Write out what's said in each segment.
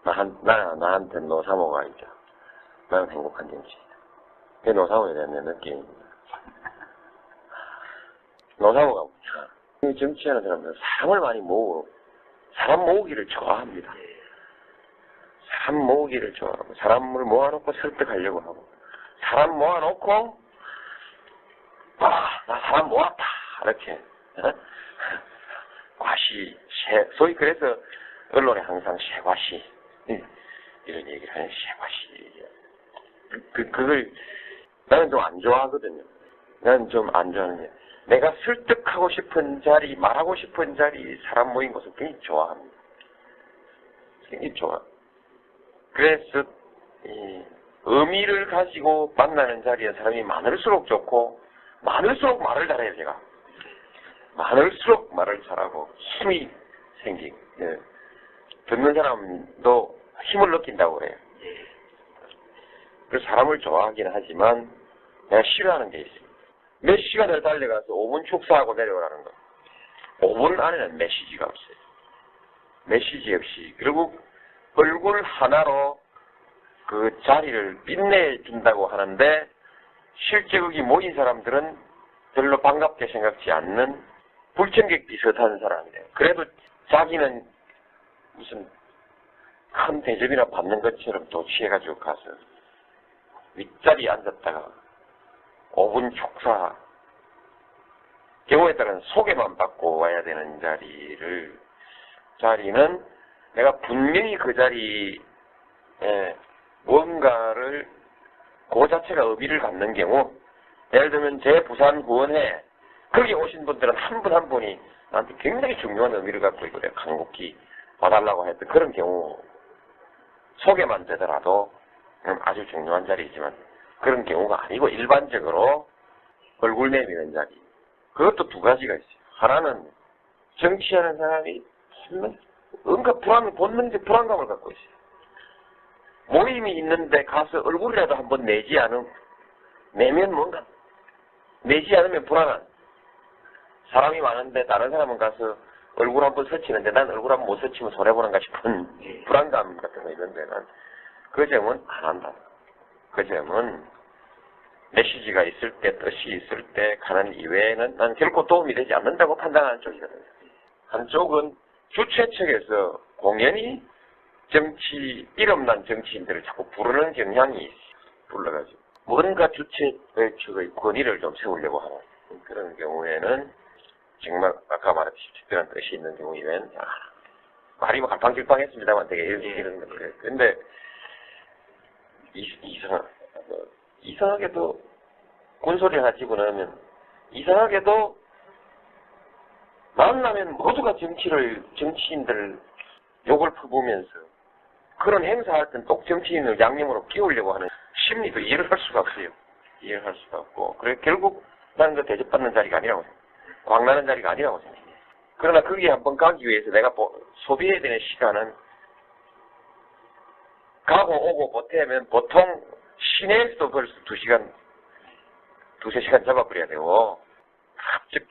나한테 노사모가 있다. 나는 행복한 정치인이다. 그게 노사모에 대한 내 느낌입니다. 노사모가 뭐냐. 정치하는 사람들은 사람을 많이 모으고, 사람 모으기를 좋아합니다. 사람 모으기를 좋아하고, 사람을 모아놓고 설득하려고 하고, 사람 모아놓고, 나 사람 모았다. 이렇게. 소위 그래서 언론에 항상 쇠과시. 이런 얘기를 하는 쇠과시. 그걸 나는 좀 안 좋아하거든요. 나는 좀 안 좋아하는 게 내가 설득하고 싶은 자리, 말하고 싶은 자리, 사람 모인 것을 굉장히 좋아합니다. 굉장히 좋아. 그래서 의미를 가지고 만나는 자리에 사람이 많을수록 좋고 많을수록 말을 잘해요. 제가 많을수록 말을 잘하고 힘이 생기고 듣는 사람도 힘을 느낀다고 그래요. 그래서 사람을 좋아하긴 하지만 내가 싫어하는 게 있습니다. 몇 시간을 달려가서 5분 축사하고 내려오라는 거. 5분 안에는 메시지가 없어요. 메시지 없이. 그리고 얼굴 하나로 그 자리를 빛내준다고 하는데 실제 거기 모인 사람들은 별로 반갑게 생각지 않는 불청객 비슷한 사람이에요. 그래도 자기는 무슨 큰 대접이나 받는 것처럼 또 취해가지고 가서 윗자리에 앉았다가 5분 축사, 경우에 따라서는 소개만 받고 와야 되는 자리는 내가 분명히 그 자리에 뭔가를 그 자체가 의미를 갖는 경우, 예를 들면 제 부산 구원회 거기 오신 분들은 한 분 한 분이 나한테 굉장히 중요한 의미를 갖고 있고 내가 간곡히 봐달라고 했던 그런 경우, 소개만 되더라도 아주 중요한 자리이지만 그런 경우가 아니고 일반적으로 얼굴 내미는 자리. 그것도 두 가지가 있어요. 하나는 정치하는 사람이 뭔가 본능적 불안감을 갖고 있어요. 모임이 있는데 가서 얼굴이라도 한번 내지 내면 뭔가 내지 않으면 불안한. 사람이 많은데 다른 사람은 가서 얼굴 한번 스치는데 난 얼굴 한번 못 스치면 손해보는가 싶은 불안감 같은 거 있는데 난 그 점은 안 한다. 그 점은 메시지가 있을 때, 뜻이 있을 때 가는 이외에는 난 결코 도움이 되지 않는다고 판단하는 쪽이거든요. 한쪽은 주최 측에서 공연히 이름난 정치인들을 자꾸 부르는 경향이 있어요. 불러가지고. 뭔가 주최 측의 권위를 좀 세우려고 하는 그런 경우에는 정말 아까 말했듯이 특별한 뜻이 있는 경우 이외에는 말이 뭐 갈팡질팡했습니다만 되게 이런 건데 근데 이상하게도 군소리를 가지고 나면 이상하게도 만나면 모두가 정치인들 욕을 퍼부으면서 그런 행사할 땐 또 정치인을 양념으로 끼우려고 하는 심리도 이해를 할 수가 없어요. 이해를 할 수가 없고. 그래 결국 나는 그 대접받는 자리가 아니라고 생각해요. 광나는 자리가 아니라고 생각해요. 그러나 거기에 한번 가기 위해서 내가 소비해야 되는 시간은 가고 오고 보태면 보통 시내에서도 벌써 2시간, 2~3시간 잡아버려야 되고 갑자기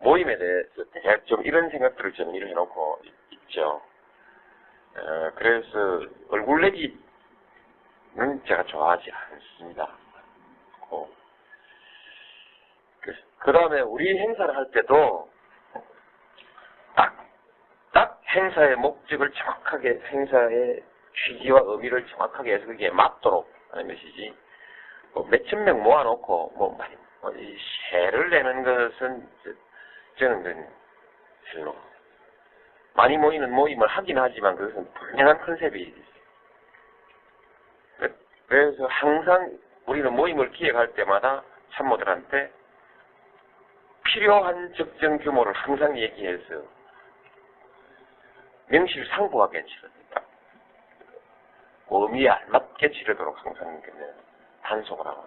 모임에 대해서 대략 좀 이런 생각들을 정리를 해놓고 있죠. 그래서 얼굴 내기는 제가 좋아하지 않습니다. 그 다음에 우리 행사를 할 때도 딱 행사의 목적을 정확하게, 행사의 취지와 의미를 정확하게 해서 그게 맞도록 하는 것이지, 몇천 명 모아놓고, 세를 내는 것은, 저는 별로. 많이 모이는 모임을 하긴 하지만 그것은 분명한 컨셉이 있어요. 그래서 항상 우리는 모임을 기획할 때마다 참모들한테 필요한 적정 규모를 항상 얘기해서 명실상부하게 치릅니다. 의미에 알맞게 치르도록 항상 단속을 하고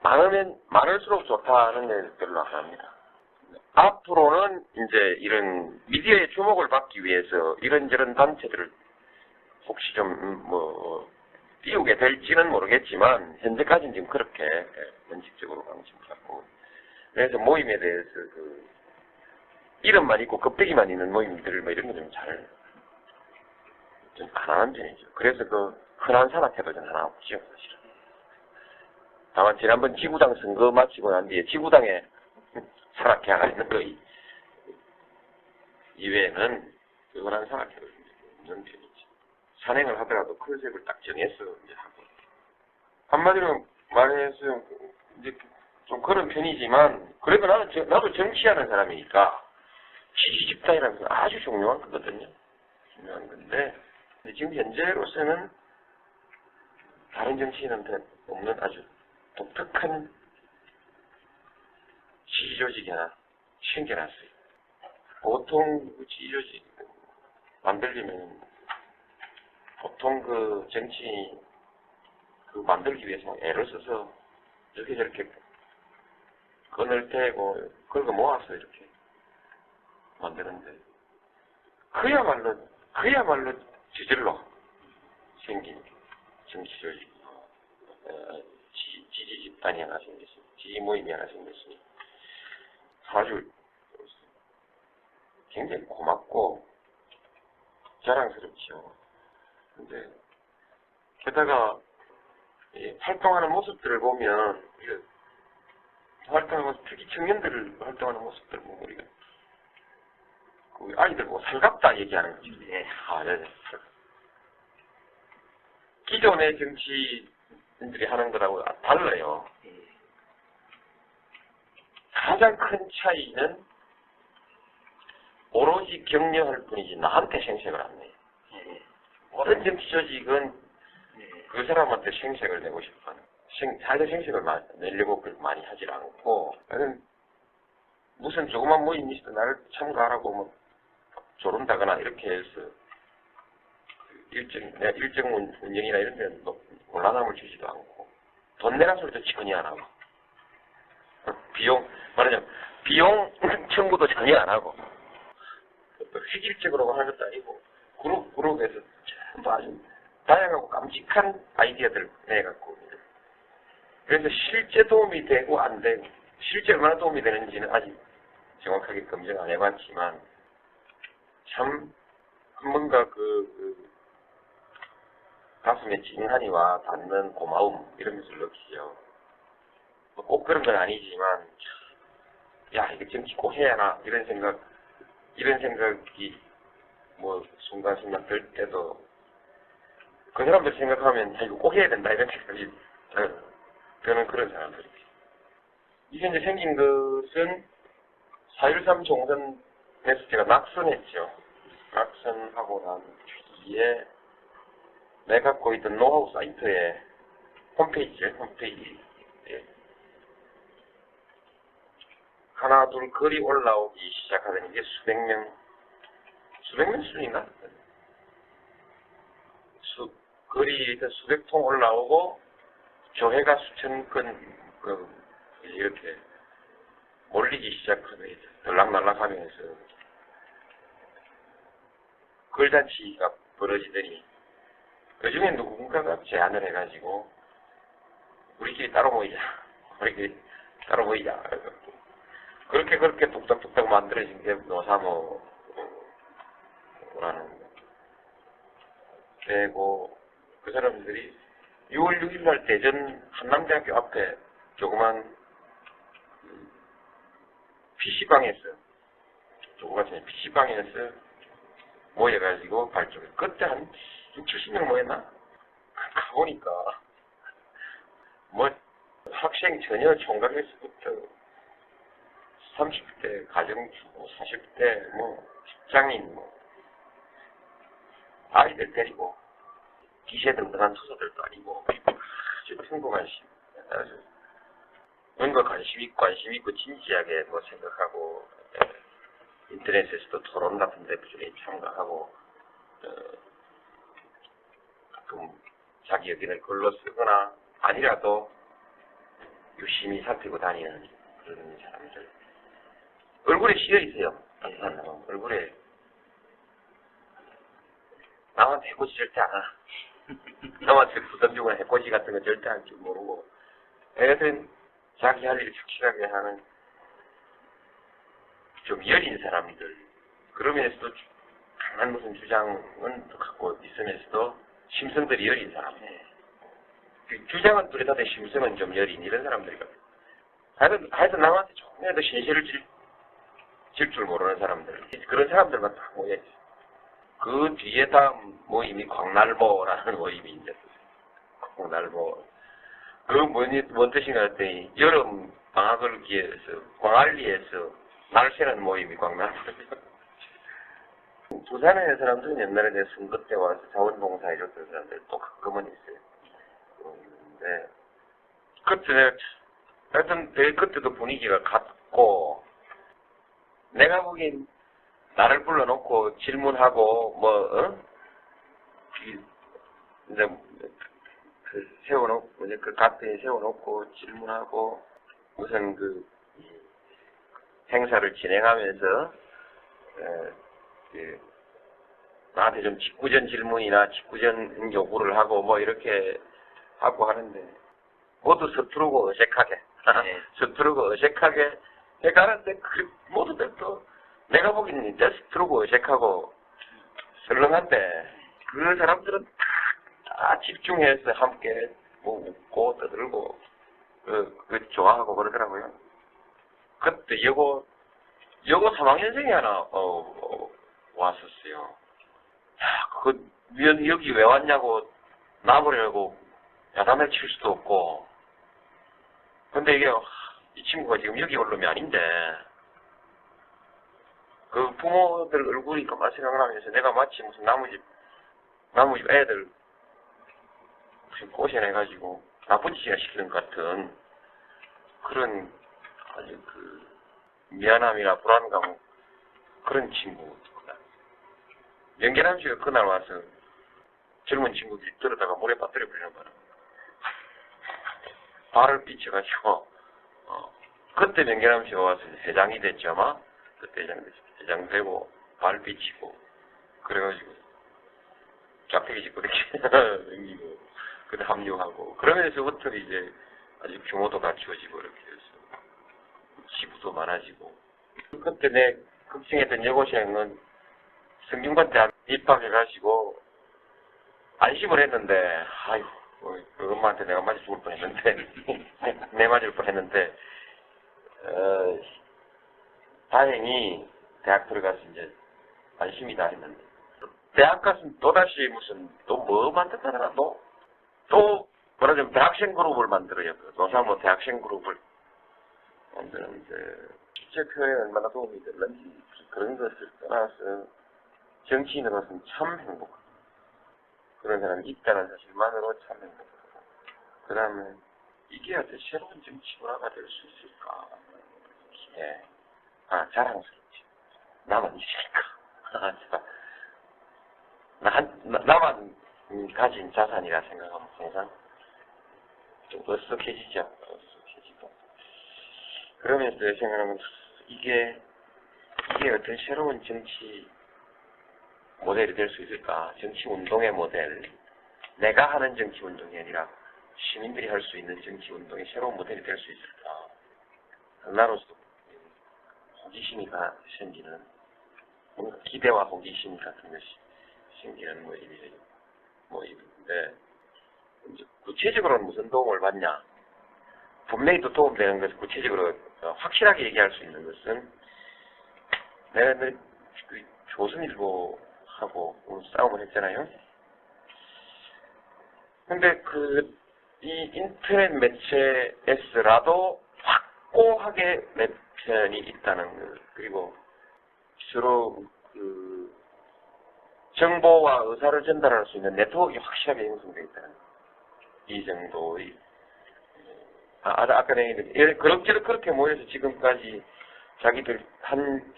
많으면 많을수록 좋다는 얘기를 별로 안 합니다. 앞으로는 이제 이런 미디어의 주목을 받기 위해서 이런저런 단체들을 혹시 좀 띄우게 될지는 모르겠지만 현재까지는 지금 그렇게 원칙적으로 방침을 잡고, 그래서 모임에 대해서 이름만 있고 껍데기만 있는 모임들 이런 거 좀 잘 좀 가난한 편이죠. 그래서 그 흔한 산악회도 좀 하나 없죠, 사실은. 다만 지난번 지구당 선거 마치고 난 뒤에 지구당에 산악회가 있는 거 이외에는 흔한 산악회도 없는 편이죠. 산행을 하더라도 컨셉을 딱 정해서 이제 하고. 한마디로 말해서 이제 좀 그런 편이지만 그래도 나도 정치하는 사람이니까 지지 집단이라는 건 아주 중요한 거거든요. 중요한 건데 지금 현재로서는 다른 정치인한테 없는 아주 독특한 지지 조직이 하나 생겨났어요. 보통 그 지지 조직 만들려면 보통 그 정치인이 그 만들기 위해서 애를 써서 이렇게 저렇게 건을 대고 그걸 모아서 이렇게 만드는데 그야말로 저절로 생긴 정치 조직 지지 집단이 하나 생겼습니다. 지지 모임이 하나 생겼으니 아주 굉장히 고맙고 자랑스럽죠. 근데 게다가 활동하는 모습들을 보면 활동하는 모습, 특히 청년들 활동하는 모습들 보면 우리가 그 아이들 보고 살갑다 얘기하는 거죠. 네. 네. 기존의 정치인들이 하는 거라고 달라요. 가장 큰 차이는 오로지 격려할 뿐이지 나한테 생색을 안 내요. 모든 정치 조직은 그 사람한테 생색을 내고 싶어하는 자기 생색을 내려고 많이 하질 않고 무슨 조그만 모임이 있어도 나를 참가하라고 뭐 조른다거나 이렇게 해서 일정 운영이나 이런 데는 곤란함을 주지도 않고 돈 내란 소리도 전혀 안 하고 말하자면 비용 청구도 전혀 안 하고 획일적으로 하는 것도 아니고 그룹에서 전부 아주 다양하고 깜찍한 아이디어들을 내갖고 그래서 실제 도움이 되고 안 되고 실제 얼마나 도움이 되는지는 아직 정확하게 검증 안 해봤지만 참 뭔가 가슴에 찡하니 와 닿는 고마움 이런 것을 느끼죠. 꼭 그런 건 아니지만 야 이거 정치 꼭 해야 하나 이런 생각이 뭐 순간순간 들 때도 그 사람들 생각하면 이거 꼭 해야 된다 이런 생각이 저는 그런 사람들이죠. 이게 이제 생긴 것은 4.13 종전에서 제가 낙선했죠. 낙선하고 난 뒤에 내가 갖고 있던 노하우 사이트에 홈페이지에 하나 둘 글이 올라오기 시작하더니 이게 수백 명 수준인가? 글이 수백 통 올라오고 조회가 수천 건 이렇게 몰리기 시작하면 들락날락하면서 글잔치가 벌어지더니 그중에 누군가가 제안을 해가지고 우리끼리 따로 모이자 그렇게 뚝딱뚝딱 만들어진 게 노사모라는 되고 그 사람들이 6월 6일 날 대전 한남대학교 앞에 조그만 PC방에서 모여가지고 발족해. 그때 한 70명 모였나? 가보니까 뭐 학생 전혀 총각에서부터 30대 가정주부 40대 뭐 직장인 아이들 데리고 기세등등한 투수들도 아니고 아주 평범한 뭔가 관심 있고 진지하게 생각하고 인터넷에서도 토론 같은 데 부지런히 참가하고 가끔 자기 의견을 글로 쓰거나 아니라도 유심히 살피고 다니는 그런 사람들 얼굴에 씌어 있어요. 얼굴에 남한테 해코지 절대 안 하나. 남한테 부담 주거나 해코지 같은 거 절대 할 줄 모르고 애들 자기 할 일을 착실하게 하는 좀 여린 사람들 그러면서도 강한 무슨 주장은 갖고 있으면서도 심성들이 여린 사람. 그 주장은 뚜렷한데 심성은 좀 여린 이런 사람들이거든. 하여튼 남한테 조금이라도 신세를 질 줄 모르는 사람들. 그런 사람들만 딱 모여있어. 그 뒤에 다음 모임이 광날보라는 모임이 있는데, 광날보. 그 뭔 뜻인가 했더니, 여름 방학을 기해서, 광안리에서 날 새는 모임이 광날보. 부산에 있는 사람들은 옛날에 내 선거 때 와서 자원봉사 해줬던 사람들 또 가끔은 있어요. 네. 그때, 하여튼, 그때도 분위기가 같고, 내가 보기엔, 나를 불러놓고 질문하고, 이제, 세워놓고, 이제 그 카페에 세워놓고 질문하고, 우선 행사를 진행하면서, 나한테 좀 직구전 질문이나 직구전 요구를 하고, 이렇게 하고 하는데, 모두 서투르고 어색하게, 서투르고 어색하게 해가는데, 모두들 또, 내가 보기에는 진짜 서투르고 어색하고, 설렁한데, 그 사람들은 다 집중해서 함께 웃고 떠들고, 좋아하고 그러더라고요. 그때 여고 3학년생이 하나, 왔었어요. 야, 여기 왜 왔냐고, 나보려고 야단을 칠 수도 없고, 근데 이게, 이 친구가 지금 여기 올 놈이 아닌데, 그 부모들 얼굴이 그만 생각나면서 내가 마치 무슨 나무집 애들 무슨 꼬셔내가지고 나쁜 짓이나 시키는 것 같은 그런 아주 미안함이나 불안감 그런 친구. 명계남 씨가 그날 와서 젊은 친구들이 들어다가 물에 빠뜨려 버리는 바람에 발을 삐쳐가지고 그때 명계남 씨가 와서 회장이 됐죠 아마. 그때 회장 되고 발 삐치고 그래가지고 짝대기 짚고 이렇게 그때 합류하고 그러면서부터 이제 아주 규모도 갖추어지고 이렇게 해서 지부도 많아지고 그때 내 걱정했던 여고생은 성균관대 입학해가지고 안심을 했는데 아이고 그 엄마한테 내가 맞아 죽을 뻔했는데 내 맞을 뻔했는데 다행히 대학 들어가서 이제 안심이다 했는데 대학 가서는 또다시 무슨 또 뭐 만든다더라 또 뭐라면 대학생 그룹을 만들어요. 노사모 대학생 그룹을 만드는데 실제 표현에 얼마나 도움이 됐는지 그런 것을 떠나서 정치인으로서는 참 행복하다. 그런 사람이 있다는 사실만으로 참 행복하다. 그 다음에 이게 어떤 새로운 정치 문화가 될 수 있을까? 자랑스럽지. 나만 있으니까. 나만 가진 자산이라 생각하면 항상 좀 어색해지죠. 어색해지고. 그러면서 생각하면 이게 어떤 새로운 정치 모델이 될 수 있을까? 정치 운동의 모델. 내가 하는 정치 운동이 아니라 시민들이 할 수 있는 정치 운동의 새로운 모델이 될 수 있을까? 나로서 호기심이 생기는 뭔가 기대와 호기심 같은 것이 생기는 모임인데 구체적으로는 무슨 도움을 받냐? 분명히 또 도움되는 것은 구체적으로 확실하게 얘기할 수 있는 것은 내가 늘 조선일보하고 싸움을 했잖아요. 근데 이 인터넷 매체에서라도 확고하게 내 편이 있다는 것, 그리고 주로 정보와 의사를 전달할 수 있는 네트워크가 확실하게 형성되어 있다는 것. 이 정도의 아까 얘기했는데 그럭저럭 그렇게 모여서 지금까지 자기들 한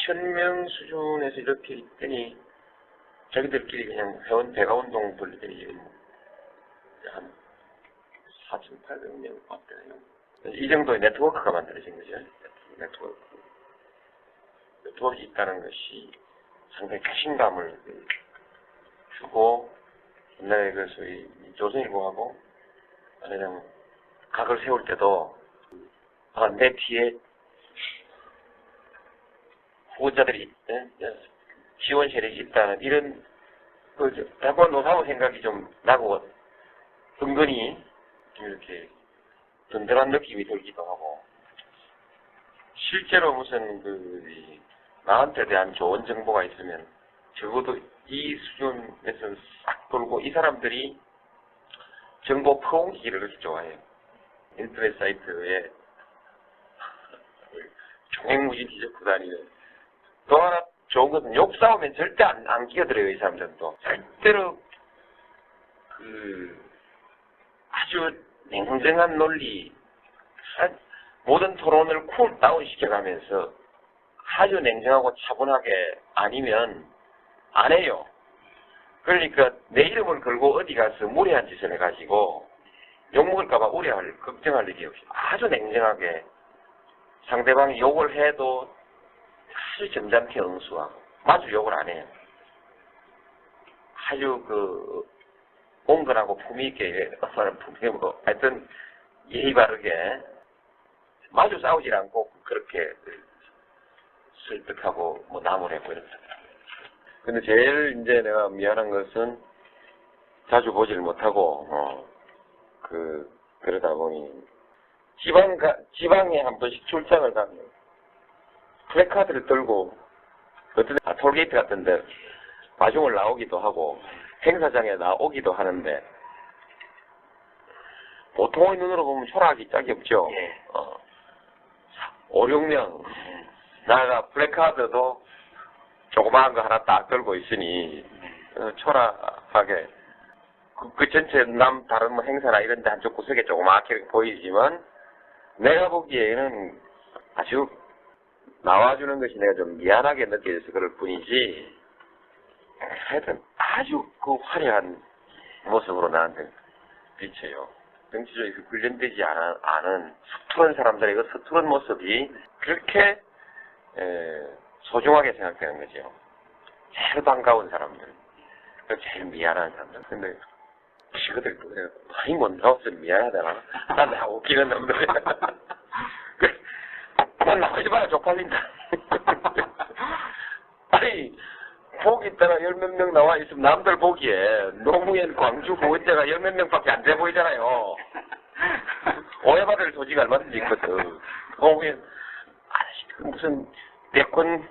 1000명 수준에서 이렇게 있더니 자기들끼리 그냥 회원 배가운동 돌리더니 지금 한 4800명 왔대요. 이 정도의 네트워크가 만들어진 거죠. 네트워크 있다는 것이 상당히 자신감을 주고 옛날에 소위 조선일보하고 그냥 각을 세울 때도 내 뒤에 후원자들이 지원 세력이 있다는 이런 자꾸 노사모 생각이 좀 나고 은근히 좀 이렇게 든든한 느낌이 들기도 하고 실제로 무슨 나한테 대한 좋은 정보가 있으면 적어도 이 수준에서 싹 돌고 이 사람들이 정보 퍼옮기기를 그렇게 좋아해요. 인터넷 사이트에 종횡무진 뒤적고 다니는. 또 하나 좋은 것은 욕 싸우면 절대 안 끼어들어요. 이 사람들은 또 절대로 아주 냉정한 논리, 모든 토론을 쿨 다운 시켜가면서 아주 냉정하고 차분하게 아니면 안 해요. 그러니까 내 이름을 걸고 어디 가서 무례한 짓을 해가지고 욕먹을까봐 걱정할 일이 없이 아주 냉정하게 상대방이 욕을 해도 아주 점잖게 응수하고 마주 욕을 안 해요. 아주 온건하고 품위있게 하여튼 예의 바르게 마주 싸우질 않고 그렇게 설득하고 남을 해고 이렇다. 근데 제일 이제 내가 미안한 것은 자주 보질 못하고 그러다 보니 지방에 한 번씩 출장을 가면 플래카드를 들고 어떤 톨게이트 같은데 마중을 나오기도 하고 행사장에 나오기도 하는데 보통의 눈으로 보면 초라하기 짝이 없죠. 5, 6명 나가 플래카드도 조그마한 거 하나 딱 들고 있으니 초라하게 그 전체 다른 뭐 행사나 이런 데 한쪽 구석에 조그맣게 보이지만 내가 보기에는 아주 나와주는 것이 내가 좀 미안하게 느껴져서 그럴 뿐이지 하여튼 아주 화려한 모습으로 나한테 비쳐요. 정치적인 훈련되지 않은 서투른 사람들의 그 서투른 모습이 그렇게 소중하게 생각되는 거죠. 제일 반가운 사람들, 제일 미안한 사람들. 근데 지그들 많이 못 나와서 미안하다나? 난 나 웃기는 놈들. 난 나오지 마라 쪽팔린다. 아니 보기 있다가 열 몇 명 나와 있으면 남들 보기에 노무현 광주 보원자가 열 몇 명밖에 안 돼 보이잖아요. 오해받을 소지가 얼마든지 있거든. 노무현 아저씨 무슨 대권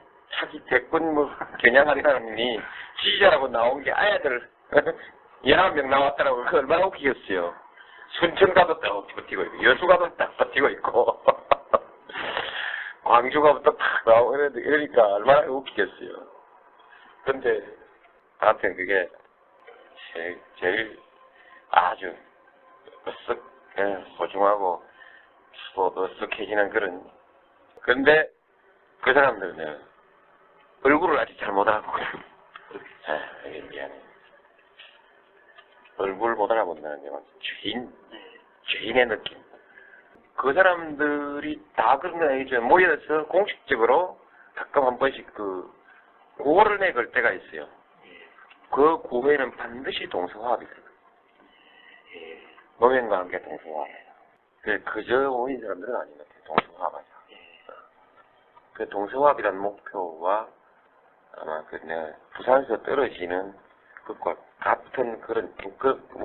겨냥한 사람이 지지자라고 나온 게 아야들 11명 나왔다라고 그 얼마나 웃기겠어요. 순천가도 딱 버티고 있고 여수가도 딱 버티고 있고 광주가부터 딱 나오고 이러니까 얼마나 웃기겠어요. 근데 나한테는 그게 제일 아주 소중하고 또 어색해지는 그런. 근데 그 사람들은 얼굴을 아직 잘 못 알아보고 이게 미안해. 얼굴 못 알아본다는 게 죄인의 느낌. 그 사람들이 다 그런 건 아니죠. 모여서 공식적으로 가끔 한 번씩 구호를 내걸 때가 있어요. 그 구호에는 반드시 동서화합이 들어가요. 노무현과 함께 동서화합. 그저 모인 사람들은 아닌 것 같아요. 동서화합하자. 그 동서화합이라는 목표와 아마 부산에서 떨어지는 것과 같은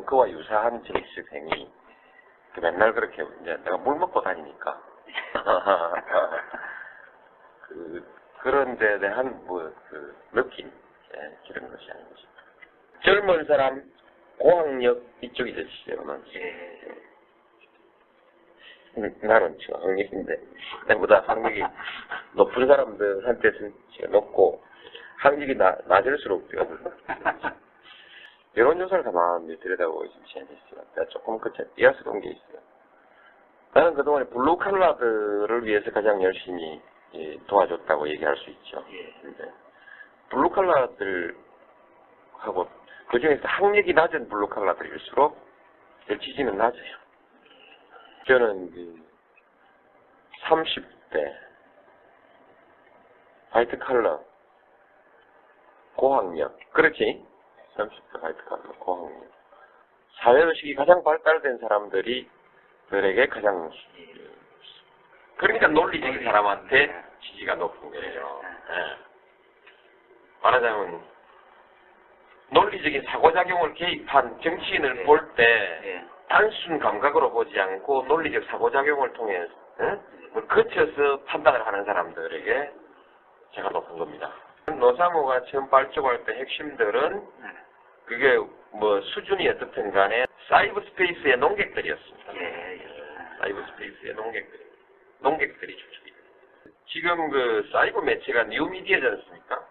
그와 유사한 정치적 행위. 맨날 그렇게 이제 내가 물 먹고 다니니까 그런 데 대한 느낌 그런 것이 아닌가 싶어요. 젊은 사람 고학력 이쪽이죠 지금은. 나는 지금 학력인데 나보다 학력이 높은 사람들한테는 높고 학력이 낮을수록 여론조사를 가만히 들여다보고 있으면 재밌어요. 내가 조금 이해스러운 게 있어요. 나는 그동안에 블루칼라들을 위해서 가장 열심히 도와줬다고 얘기할 수 있죠. 근데 블루칼라들하고 그 중에서 학력이 낮은 블루칼라들일수록 지지는 낮아요. 저는 30대 화이트 칼라 고학력 그렇지? 30대 화이트 칼라 고학력 사회의식이 가장 발달된 사람들에게 가장 그러니까 논리적인 사람한테 지지가 높은 거예요. 예. 말하자면 논리적인 사고작용을 개입한 정치인을 네. 볼 때 예. 단순 감각으로 보지 않고 논리적 사고작용을 통해 거쳐서 판단을 하는 사람들에게 제가 높은 겁니다. 노사모가 처음 발족할 때 핵심들은 그게 뭐 수준이 어떻든 간에 사이버 스페이스의 농객들이었습니다. 사이버 스페이스의 농객들이 주축입니다. 지금 그 사이버 매체가 뉴미디어지 않습니까?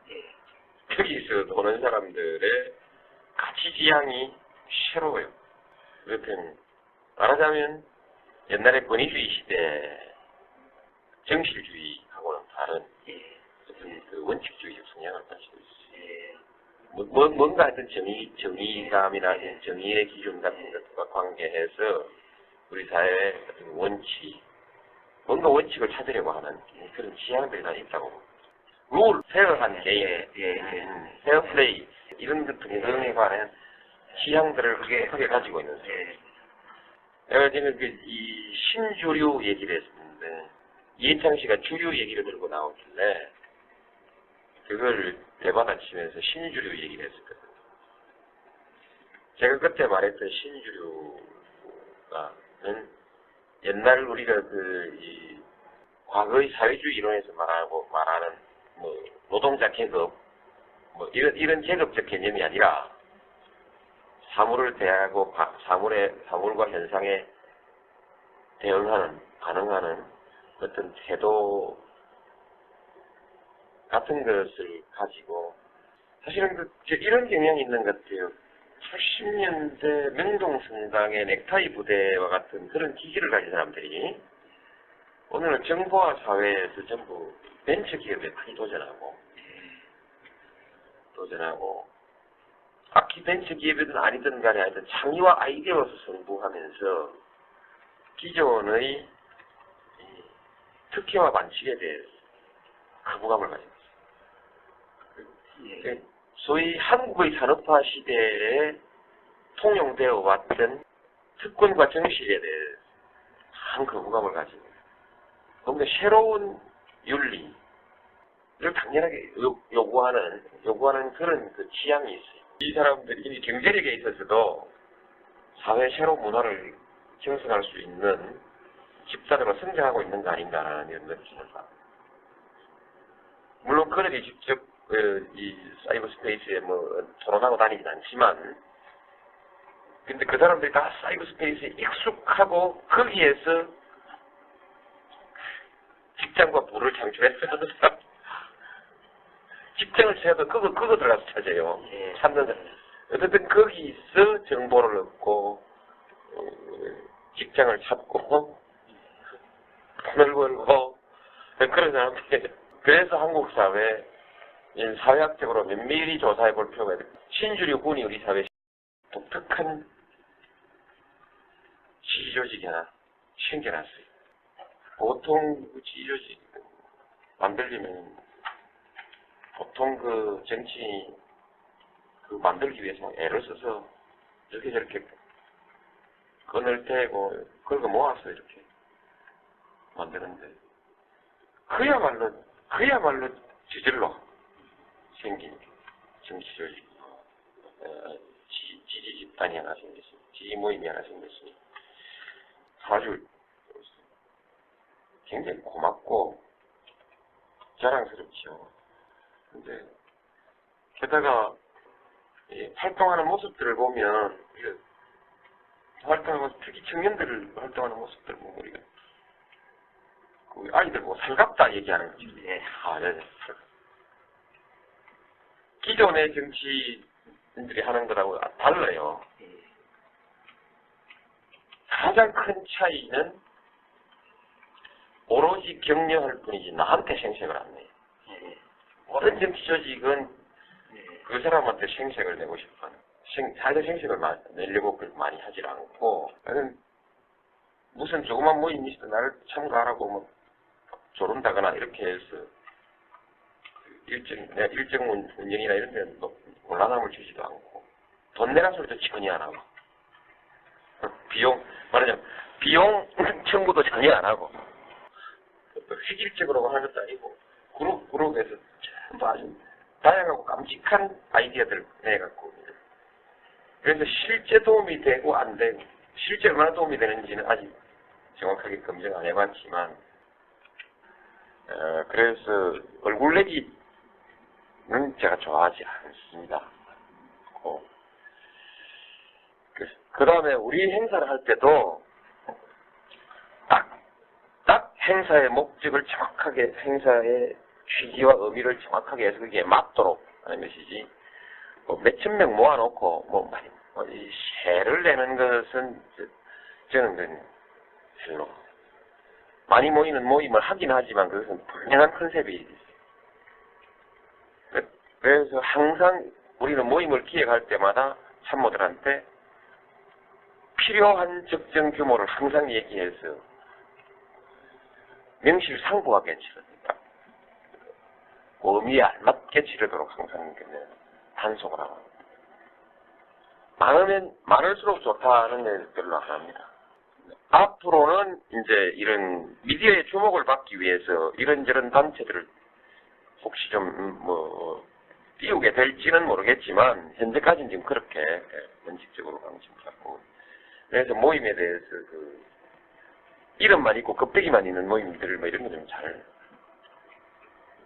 거기서 보는 사람들의 가치 지향이 새로워요. 그렇다면 말하자면 옛날에 권위주의 시대 정실주의하고는 다른 어떤 그 원칙주의적 성향을 가지고 있어요. 뭔가 하여튼 정의감이나 정의의 기준 같은 것과 관계해서 우리 사회의 어떤 원칙, 뭔가 원칙을 찾으려고 하는 그런 지향들이 다 있다고 봅니다. 룰, 페어한 게임, 페어 플레이, 이런 것들에 관한 지향들을 크게 가지고 있는 사람. 내가 지금 이 신주류 얘기를 했었는데, 이해창 씨가 주류 얘기를 들고 나오길래, 그걸 대받아치면서 신주류 얘기를 했었거든요. 제가 그때 말했던 신주류가는 옛날 우리가 과거의 사회주의 이론에서 말하는 뭐 노동자 계급 뭐 이런 계급적 개념이 아니라 사물을 대하고 사물과 현상에 반응하는 어떤 태도 같은 것을 가지고 사실은 이런 경향이 있는 것 같아요. 80년대 명동성당의 넥타이 부대와 같은 그런 기질을 가진 사람들이 오늘은 정보화 사회에서 전부 벤처 기업에 많이 도전하고 악기 벤처 기업이든 아니든 간에 하여튼 창의와 아이디어로서 승부하면서 기존의 특혜와 반칙에 대해서 거부감을 가지고 있습니다. 소위 한국의 산업화 시대에 통용되어 왔던 특권과 정실에 대해 큰 거부감을 가지고 뭔가 새로운 윤리를 당연하게 요구하는 그런 그 지향이 있어요. 이 사람들이 이미 경제력에 있어서도 사회 새로운 문화를 형성할 수 있는 집단으로 성장하고 있는 거 아닌가라는 이런 느낌을 받아요. 물론 그들이 직접 이 사이버 스페이스에 토론하고 다니진 않지만, 근데 그 사람들이 다 사이버 스페이스에 익숙하고 거기에서 직장과 부를 창출했어요. 직장을 찾아도 그거 들어가서 찾아요. 찾는 사람. 어쨌든 거기서 정보를 얻고 직장을 찾고 돈을 벌고 그런 사람들. 그래서 한국 사회 사회학적으로 면밀히 조사해 볼 필요가 있다. 신주류군이 우리 사회에 독특한 지지조직이 하나 생겨났어요. 보통 지지조직 만들려면 보통 그 정치 만들기 위해서 애를 써서 이렇게 저렇게 건을 대고 그걸 모아서 이렇게 만드는데 그야말로 저절로 생긴 정치 조직, 지지 집단이 하나 생겼습니다. 지지 모임이 하나 생겼으니 아주 굉장히 고맙고 자랑스럽죠. 근데 게다가 활동하는 모습들을 보면 활동하는 특히 청년들을 활동하는 모습들을 보면 우리가 그 아이들 뭐 살갑다 얘기하는 거죠. 네. 기존의 정치인들이 하는 거라고 달라요. 가장 큰 차이는 오로지 격려할 뿐이지 나한테 생색을 안 내요. 모든 정치 조직은 그 사람한테 생색을 내고 싶어하는, 자기 생색을 내려고 많이 하질 않고, 무슨 조그만 모임이 있어 나를 참가하라고 조른다거나 이렇게 해서 일정 운영이나 이런 데는 곤란함을 주지도 않고 돈 내란 소리도 전혀 안 하고 말하자면 비용 청구도 전혀 안 하고 또 획일적으로 하는 것도 아니고 그룹에서 전부 아주 다양하고 깜찍한 아이디어들을 내갖고, 그래서 실제 도움이 되고 안 되고, 실제 얼마나 도움이 되는지는 아직 정확하게 검증 안 해봤지만, 그래서 얼굴 내기는 제가 좋아하지 않습니다. 그 다음에 우리 행사를 할 때도 딱 행사의 목적을 정확하게, 행사의 취지와 의미를 정확하게 해서 그게 맞도록 하는 것이지, 몇천 명 모아놓고 이 세를 내는 것은 저는 별로, 많이 모이는 모임을 하긴 하지만 그것은 불명한 컨셉이 있어요. 그래서 항상 우리는 모임을 기획할 때마다 참모들한테 필요한 적정 규모를 항상 얘기해서 명실상부하게 치릅니다. 의미에 알맞게 치르도록 항상 단속을 하고, 많으면 많을수록 좋다는 얘기를 별로 안 합니다. 앞으로는 이제 이런 미디어의 주목을 받기 위해서 이런저런 단체들을 혹시 좀 띄우게 될지는 모르겠지만, 현재까지는 지금 그렇게 원칙적으로 방침하고, 그래서 모임에 대해서 이름만 있고 껍데기만 있는 모임들 이런 거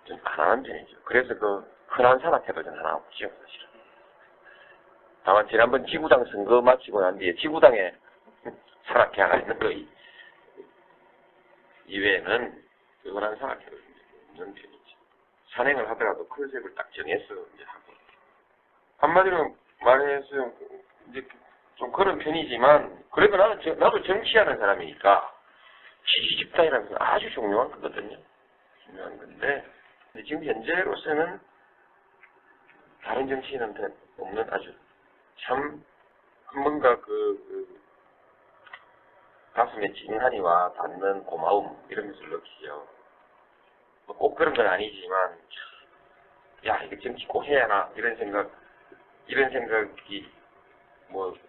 좀 안 하는 편이죠. 그래서 흔한 산악회도 좀 하나 없죠, 사실은. 다만 지난번 지구당 선거 마치고 난 뒤에 지구당에 산악회 하나 있는 거 이외에는 흔한 산악회도 없는 편이죠. 산행을 하더라도 컨셉을 딱 정해서 이제 하고. 한마디로 말해서 이제 좀 그런 편이지만, 그래도 나도 정치하는 사람이니까 지지 집단이라는 건 아주 중요한 거거든요. 중요한 건데, 지금 현재로서는 다른 정치인한테 없는 아주 참 뭔가 가슴에 찡하니와 닿는 고마움, 이런 것을 느끼죠. 꼭 그런 건 아니지만, 야, 이거 정치 꼭 해야 하나, 이런 생각이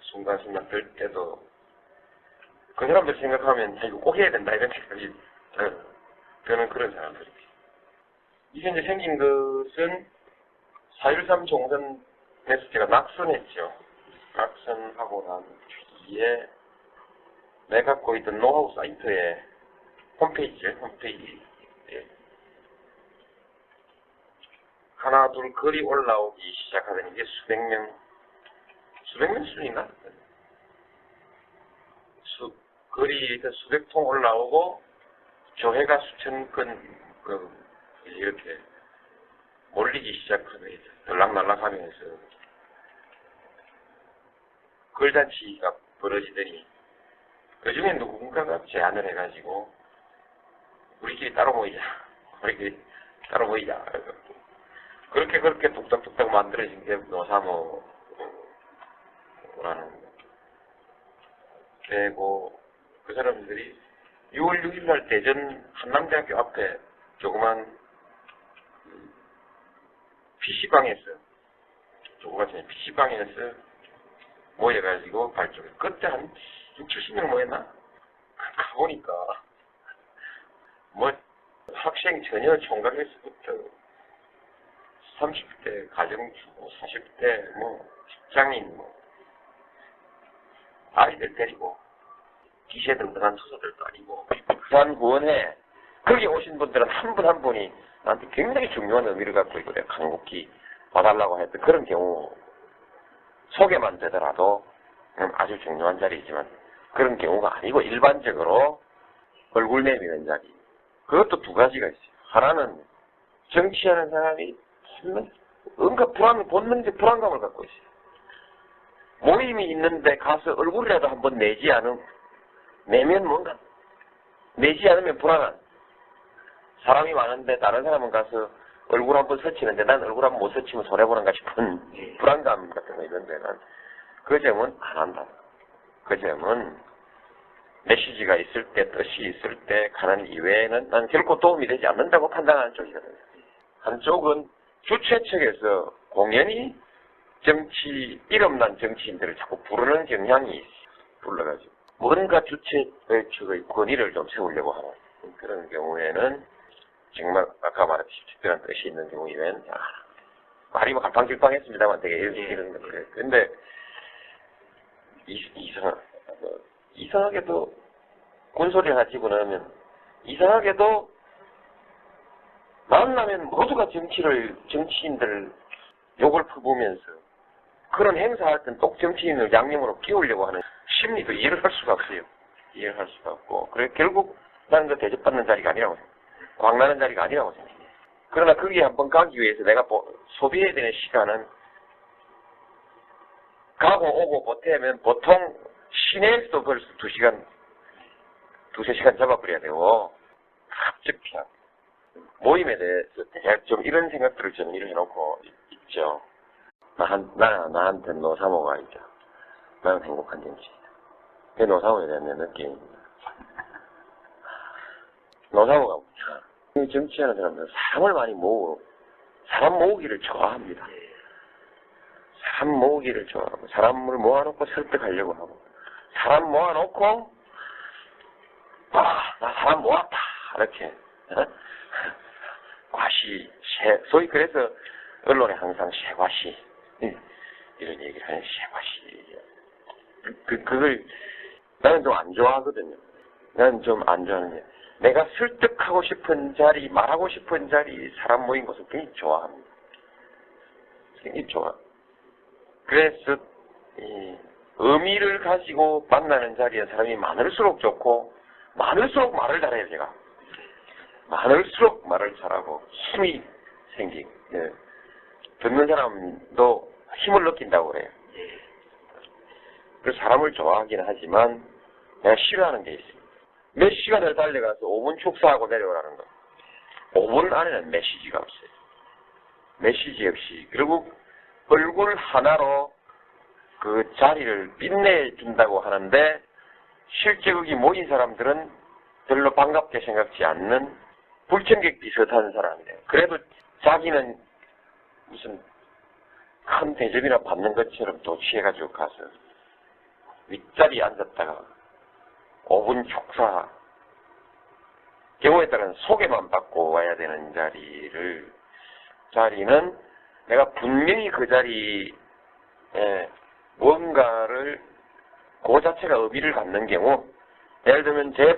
순간순간 들 때도, 그 사람들 생각하면, 이거 꼭 해야 된다, 이런 생각이 드는 그런 사람들이죠. 이게 이제 생긴 것은 4.13 종전에서 제가 낙선했죠. 낙선하고 난 뒤에 내가 갖고 있던 노하우 사이트에 홈페이지에 하나 둘 글이 올라오기 시작하더니 이게 수백 명 수준이나? 글이 수백 통 올라오고 조회가 수천 건 이렇게 몰리기 시작하면 들락날락하면서 글잔치가 벌어지더니, 그중에 누군가가 제안을 해가지고 우리끼리 따로 모이자. 그렇게 뚝딱뚝딱 만들어진 게 노사모라는 되고, 그 사람들이 6월 6일 날 대전 한남대학교 앞에 조그만 PC방에서 모여가지고 발족해. 그때 한 60명 모였나? 가보니까 학생 전혀 총각에서부터 30대 가정주, 40대 직장인, 아이들 데리고 기세등등한 투수들도 아니고, 부산구원회 거기 오신 분들은 한 분 한 분이 나한테 굉장히 중요한 의미를 갖고 있고, 내가 간곡히 와달라고 했던 그런 경우, 소개만 되더라도 아주 중요한 자리이지만 그런 경우가 아니고, 일반적으로 얼굴 내미는 자리, 그것도 두 가지가 있어요. 하나는 정치하는 사람이 뭔가 본능적 불안감을 갖고 있어요. 모임이 있는데 가서 얼굴이라도 한번 내지 않으면 불안한, 사람이 많은데 다른 사람은 가서 얼굴 한번 스치는데 난 얼굴 한번 못 스치면 손해보는가 싶은 불안감 같은 거 있는데, 난 그 점은 안 한다. 그 점은 메시지가 있을 때, 뜻이 있을 때 가는 이외에는 난 결코 도움이 되지 않는다고 판단하는 쪽이거든요. 한쪽은 주최 측에서 공연히 이름난 정치인들을 자꾸 부르는 경향이 있어요. 불러가지고 뭔가 주최 측의 권위를 좀 세우려고 하는 그런 경우에는 정말 아까 말했듯이 특별한 뜻이 있는 경우이면 말이 뭐 갈팡질팡했습니다만 되게 이런 거예요. 근데 이상하게도 군소리를 하시고 나면 이상하게도 만나면 모두가 정치인들 욕을 퍼부으면서 그런 행사할 땐 또 정치인을 양념으로 끼우려고 하는 심리도 이해를 할 수가 없어요. 이해를 할 수가 없고. 그래, 결국 나는 그 대접받는 자리가 아니라고 생각해요. 광나는 자리가 아니라고 생각해요. 그러나 거기에 한번 가기 위해서 내가 소비해야 되는 시간은 가고 오고 보태면 보통 시내에서도 벌써 2시간, 2~3시간 잡아버려야 되고, 갑자기 모임에 대해서 대략 좀 이런 생각들을 저는 이렇게 해놓고 있죠. 나한테 노사모가 있죠. 나는 행복한 정치인이다. 그게 노사모에 대한 내 느낌입니다. 노사모가 뭐냐. 정치하는 사람들은 사람을 많이 모으고, 사람 모으기를 좋아합니다. 사람 모으기를 좋아하고, 사람을 모아놓고 설득하려고 하고, 사람 모아놓고, 나 사람 모았다. 이렇게. 소위 그래서 언론에 항상 쇠과시. 이런 얘기를 하는 쇠과시. 그걸 나는 좀 안 좋아하거든요. 나는 좀 안 좋아하는 게 내가 설득하고 싶은 자리, 말하고 싶은 자리, 사람 모인 것을 굉장히 좋아합니다. 굉장히 좋아. 그래서 의미를 가지고 만나는 자리에 사람이 많을수록 좋고 많을수록 말을 잘해요. 제가 많을수록 말을 잘하고 힘이 생기고 듣는 사람도 힘을 느낀다고 그래요. 그래서 사람을 좋아하긴 하지만 내가 싫어하는 게 있습니다. 몇 시간을 달려가서 5분 축사하고 내려오라는 거. 5분 안에는 메시지가 없어요. 메시지 없이. 그리고 얼굴 하나로 그 자리를 빛내준다고 하는데 실제 거기 모인 사람들은 별로 반갑게 생각지 않는 불청객 비슷한 사람이에요. 그래도 자기는 무슨 큰 대접이나 받는 것처럼 도취해가지고 가서 윗자리에 앉았다가 5분 축사, 경우에 따라서는 소개만 받고 와야 되는 자리는 내가 분명히 그 자리에 뭔가를 그 자체가 의미를 갖는 경우, 예를 들면 제